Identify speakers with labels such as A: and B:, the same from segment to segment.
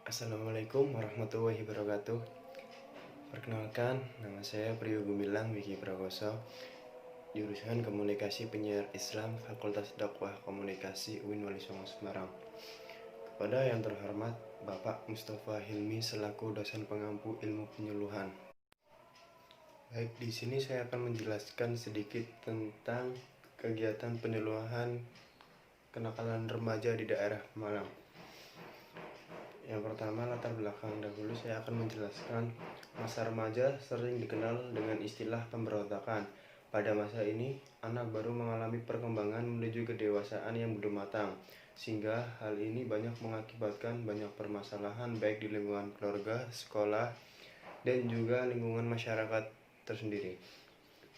A: Assalamualaikum warahmatullahi wabarakatuh. Perkenalkan, nama saya Priyo Gumilang Wiki Prakoso, jurusan Komunikasi Penyiar Islam, Fakultas Dakwah Komunikasi UIN Wali Songo Semarang. Kepada yang terhormat Bapak Mustafa Hilmi selaku dosen pengampu ilmu penyuluhan. Baik, di sini saya akan menjelaskan sedikit tentang kegiatan penyuluhan kenakalan remaja di daerah Malang. Yang pertama, latar belakang dahulu saya akan menjelaskan masa remaja sering dikenal dengan istilah pemberontakan. Pada masa ini, anak baru mengalami perkembangan menuju kedewasaan yang belum matang, sehingga hal ini banyak mengakibatkan banyak permasalahan baik di lingkungan keluarga, sekolah, dan juga lingkungan masyarakat tersendiri.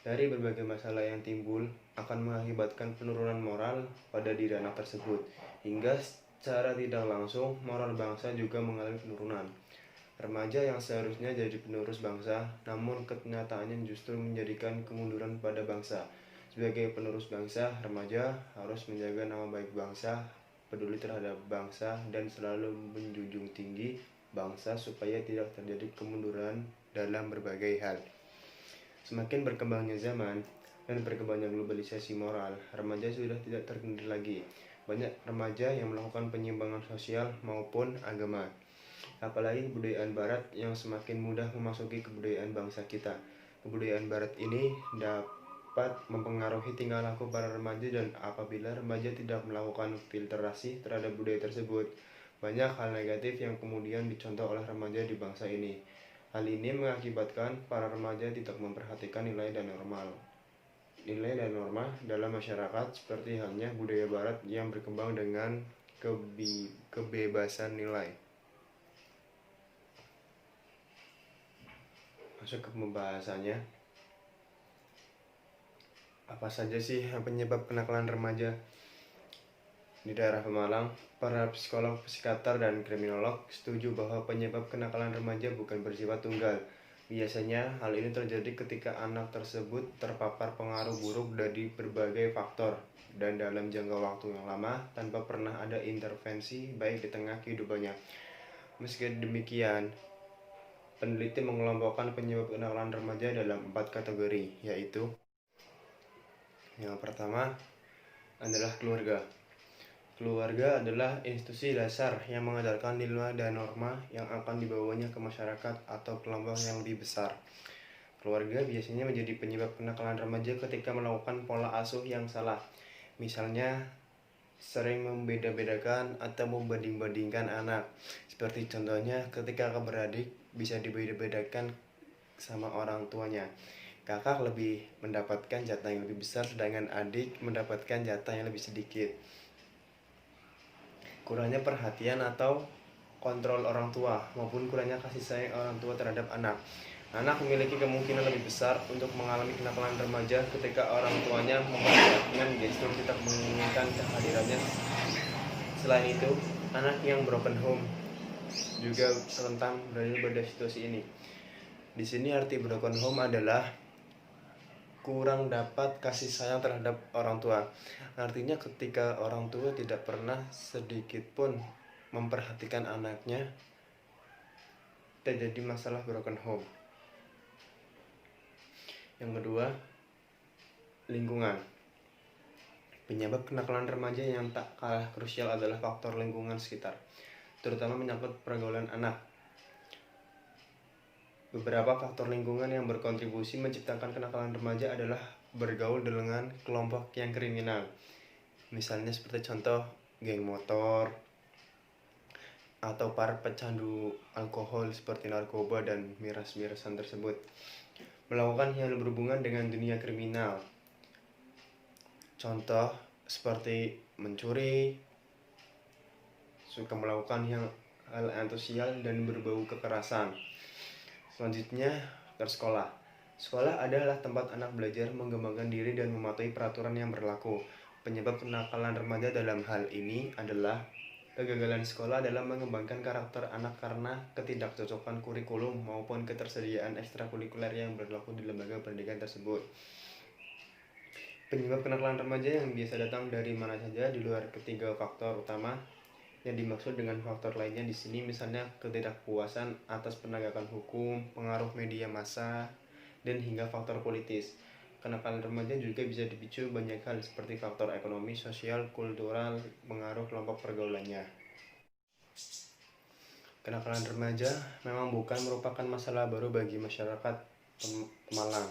A: Dari berbagai masalah yang timbul akan mengakibatkan penurunan moral pada diri anak tersebut, hingga secara tidak langsung moral bangsa juga mengalami penurunan. Remaja yang seharusnya jadi penerus bangsa, namun kenyataannya justru menjadikan kemunduran pada bangsa. Sebagai penerus bangsa, remaja harus menjaga nama baik bangsa, peduli terhadap bangsa, dan selalu menjunjung tinggi bangsa supaya tidak terjadi kemunduran dalam berbagai hal. Semakin berkembangnya zaman dan berkembangnya globalisasi moral, remaja sudah tidak terkendali lagi. Banyak remaja yang melakukan penyimpangan sosial maupun agama. Apalagi kebudayaan barat yang semakin mudah memasuki kebudayaan bangsa kita. Kebudayaan barat ini dapat mempengaruhi tingkah laku para remaja, dan apabila remaja tidak melakukan filterasi terhadap budaya tersebut, banyak hal negatif yang kemudian dicontoh oleh remaja di bangsa ini. Hal ini mengakibatkan para remaja tidak memperhatikan nilai dan norma dalam masyarakat, seperti halnya budaya barat yang berkembang dengan kebebasan nilai. Masuk ke pembahasannya. Apa saja sih penyebab kenakalan remaja di daerah Pemalang? Para psikolog, psikiater, dan kriminolog setuju bahwa penyebab kenakalan remaja bukan bersifat tunggal. Biasanya hal ini terjadi ketika anak tersebut terpapar pengaruh buruk dari berbagai faktor dan dalam jangka waktu yang lama tanpa pernah ada intervensi baik di tengah kehidupannya. Meski demikian, peneliti mengelompokkan penyebab kenakalan remaja dalam 4 kategori, yaitu yang pertama adalah keluarga. Keluarga adalah institusi dasar yang mengajarkan nilai dan norma yang akan dibawanya ke masyarakat atau kelompok yang lebih besar. Keluarga biasanya menjadi penyebab kenakalan remaja ketika melakukan pola asuh yang salah. Misalnya, sering membeda-bedakan atau membanding-bandingkan anak. Seperti contohnya ketika kakak beradik bisa dibeda-bedakan sama orang tuanya. Kakak lebih mendapatkan jatah yang lebih besar, sedangkan adik mendapatkan jatah yang lebih sedikit. Kurangnya perhatian atau kontrol orang tua maupun kurangnya kasih sayang orang tua terhadap anak. Anak memiliki kemungkinan lebih besar untuk mengalami kenakalan remaja ketika orang tuanya memperlihatkan gestur tidak menginginkan kehadirannya. Selain itu, anak yang broken home juga rentan berada pada situasi ini. Di sini arti broken home adalah kurang dapat kasih sayang terhadap orang tua. Artinya ketika orang tua tidak pernah sedikit pun memperhatikan anaknya, terjadi masalah broken home. Yang kedua, lingkungan. Penyebab kenakalan remaja yang tak kalah krusial adalah faktor lingkungan sekitar, terutama menyangkut pergaulan anak. Beberapa faktor lingkungan yang berkontribusi menciptakan kenakalan remaja adalah bergaul dengan kelompok yang kriminal. Misalnya seperti contoh geng motor atau para pecandu alkohol seperti narkoba dan miras-mirasan tersebut. Melakukan hal berhubungan dengan dunia kriminal. Contoh seperti mencuri, suka melakukan hal antisosial dan berbau kekerasan. Selanjutnya, bersekolah. Sekolah adalah tempat anak belajar mengembangkan diri dan mematuhi peraturan yang berlaku. Penyebab kenakalan remaja dalam hal ini adalah kegagalan sekolah dalam mengembangkan karakter anak karena ketidakcocokan kurikulum maupun ketersediaan ekstrakurikuler yang berlaku di lembaga pendidikan tersebut. Penyebab kenakalan remaja yang biasa datang dari mana saja di luar ketiga faktor utama Yang dimaksud dengan faktor lainnya di sini misalnya ketidakpuasan atas penegakan hukum, pengaruh media massa, dan hingga faktor politis. Kenakalan remaja juga bisa dipicu banyak hal seperti faktor ekonomi, sosial, kultural, pengaruh kelompok pergaulannya. Kenakalan remaja memang bukan merupakan masalah baru bagi masyarakat Pemalang.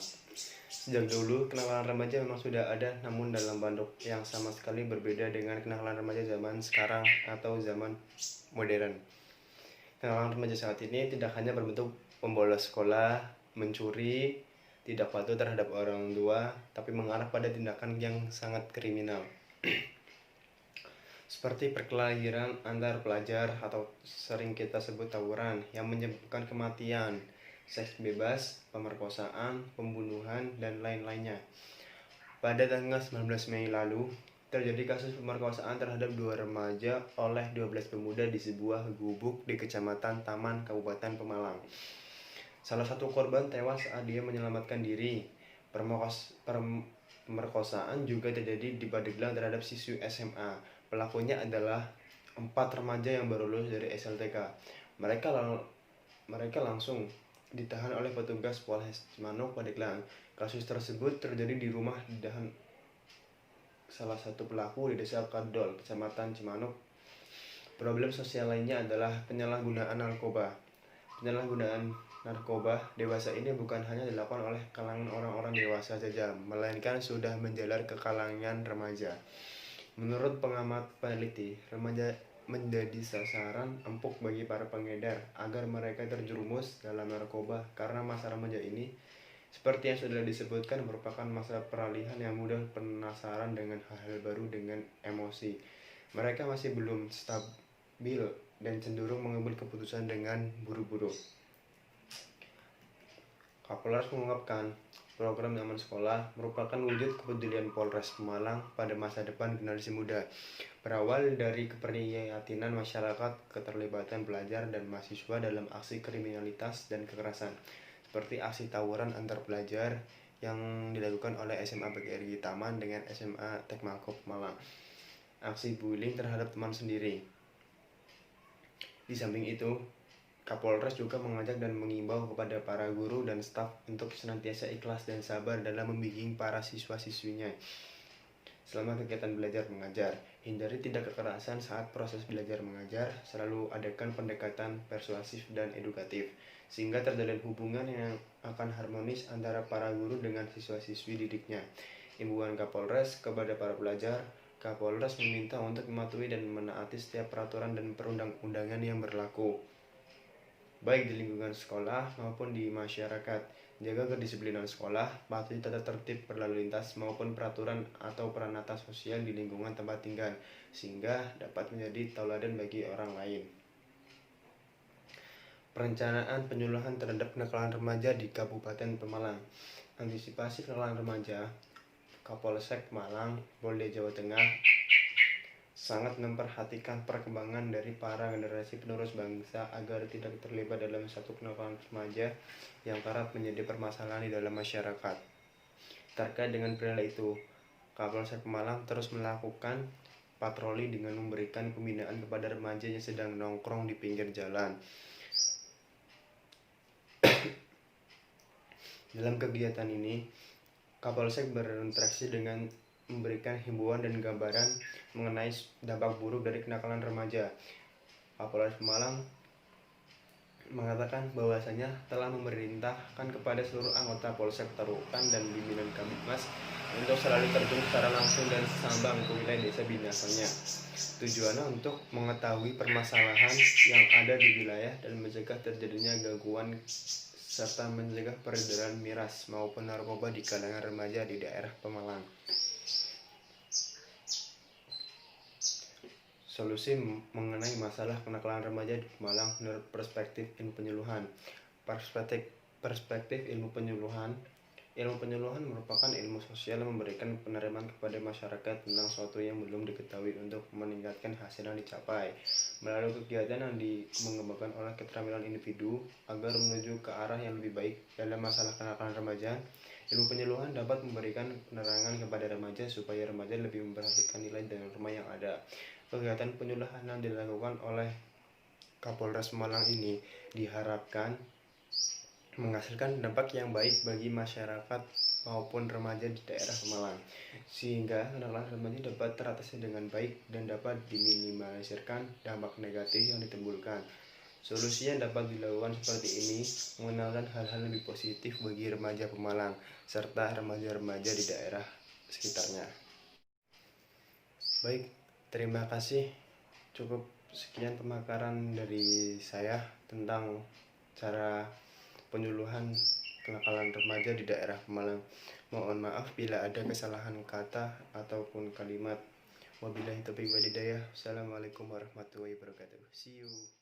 A: Sejak dulu, kenakalan remaja memang sudah ada, namun dalam bentuk yang sama sekali berbeda dengan kenakalan remaja zaman sekarang atau zaman modern. Kenakalan remaja saat ini tidak hanya berbentuk membolos sekolah, mencuri, tidak patuh terhadap orang tua, tapi mengarah pada tindakan yang sangat kriminal. Seperti perkelahian antar pelajar atau sering kita sebut tawuran yang menyebabkan kematian, seks bebas, pemerkosaan, pembunuhan, dan lain-lainnya. Pada tanggal 19 Mei lalu, terjadi kasus pemerkosaan terhadap 2 remaja oleh 12 pemuda di sebuah gubuk di Kecamatan Taman, Kabupaten Pemalang. Salah satu korban tewas saat dia menyelamatkan diri. Pemerkosaan juga terjadi di Pandeglang terhadap siswi SMA. Pelakunya adalah 4 remaja yang baru lulus dari SLTK. Mereka langsung ditahan oleh petugas Polres Cimanuk Pandeglang. Kasus tersebut terjadi di rumah dan salah satu pelaku di Desa Kadol, Kecamatan Cimanuk. Problem sosial lainnya adalah penyalahgunaan narkoba. Penyalahgunaan narkoba dewasa ini bukan hanya dilakukan oleh kalangan orang-orang dewasa saja, melainkan sudah menjalar ke kalangan remaja. Menurut pengamat peneliti, remaja menjadi sasaran empuk bagi para pengedar agar mereka terjerumus dalam narkoba karena masa remaja ini, seperti yang sudah disebutkan, merupakan masa peralihan yang mudah penasaran dengan hal-hal baru dengan emosi. Mereka masih belum stabil dan cenderung mengambil keputusan dengan buru-buru. Kapolres mengungkapkan, program Aman Sekolah merupakan wujud kepedulian Polres Pemalang pada masa depan generasi muda. Berawal dari keprihatinan masyarakat, keterlibatan pelajar dan mahasiswa dalam aksi kriminalitas dan kekerasan, seperti aksi tawuran antar pelajar yang dilakukan oleh SMA PGRI Taman dengan SMA Tekmalko Pemalang, aksi bullying terhadap teman sendiri. Di samping itu, Kapolres juga mengajak dan mengimbau kepada para guru dan staf untuk senantiasa ikhlas dan sabar dalam membimbing para siswa-siswinya selama kegiatan belajar mengajar. Hindari tindak kekerasan saat proses belajar mengajar, selalu adakan pendekatan persuasif dan edukatif, sehingga terjalin hubungan yang akan harmonis antara para guru dengan siswa-siswi didiknya. Imbauan Kapolres kepada para pelajar, Kapolres meminta untuk mematuhi dan menaati setiap peraturan dan perundang-undangan yang berlaku, baik di lingkungan sekolah maupun di masyarakat. Jaga kedisiplinan sekolah, patuhi tata tertib berlalu lintas maupun peraturan atau peranata sosial di lingkungan tempat tinggal, sehingga dapat menjadi tauladan bagi orang lain. Perencanaan penyuluhan terhadap kenakalan remaja di Kabupaten Pemalang. Antisipasi kenakalan remaja, Kapolsek Malang, Polda Jawa Tengah sangat memperhatikan perkembangan dari para generasi penerus bangsa agar tidak terlibat dalam satu kenakalan remaja yang kerap menjadi permasalahan di dalam masyarakat. Terkait dengan perihal itu, Kapolsek Pemalang terus melakukan patroli dengan memberikan pembinaan kepada remaja yang sedang nongkrong di pinggir jalan. Dalam kegiatan ini, Kapolsek berinteraksi dengan memberikan himbauan dan gambaran mengenai dampak buruk dari kenakalan remaja. Kapolres Pemalang mengatakan bahwasanya telah memerintahkan kepada seluruh anggota Polsek Tarukan dan pimpinan Kamtibmas untuk selalu terjun secara langsung dan sambang ke wilayah desa binasanya. Tujuannya untuk mengetahui permasalahan yang ada di wilayah dan mencegah terjadinya gangguan serta mencegah peredaran miras maupun narkoba di kalangan remaja di daerah Pemalang. Solusi mengenai masalah kenakalan remaja di Pemalang menurut perspektif ilmu penyuluhan. Perspektif ilmu penyuluhan. Ilmu penyuluhan merupakan ilmu sosial yang memberikan penerimaan kepada masyarakat tentang sesuatu yang belum diketahui untuk meningkatkan hasil yang dicapai. Melalui kegiatan yang mengembangkan oleh keterampilan individu agar menuju ke arah yang lebih baik dalam masalah kenakalan remaja, ilmu penyuluhan dapat memberikan penerangan kepada remaja supaya remaja lebih memperhatikan nilai dan norma yang ada. Kegiatan penyuluhan yang dilakukan oleh Kapolres Malang ini diharapkan menghasilkan dampak yang baik bagi masyarakat maupun remaja di daerah Malang, sehingga anak-anak remaja dapat teratasi dengan baik dan dapat diminimalisirkan dampak negatif yang ditimbulkan. Solusi yang dapat dilakukan seperti ini, mengenalkan hal-hal lebih positif bagi remaja Pemalang serta remaja-remaja di daerah sekitarnya. Baik, terima kasih. Cukup sekian pemakaran dari saya tentang cara penyuluhan kenakalan remaja di daerah Pemalang. Mohon maaf bila ada kesalahan kata ataupun kalimat. Wabillahi taufiq walhidayah. Assalamualaikum warahmatullahi wabarakatuh. See you.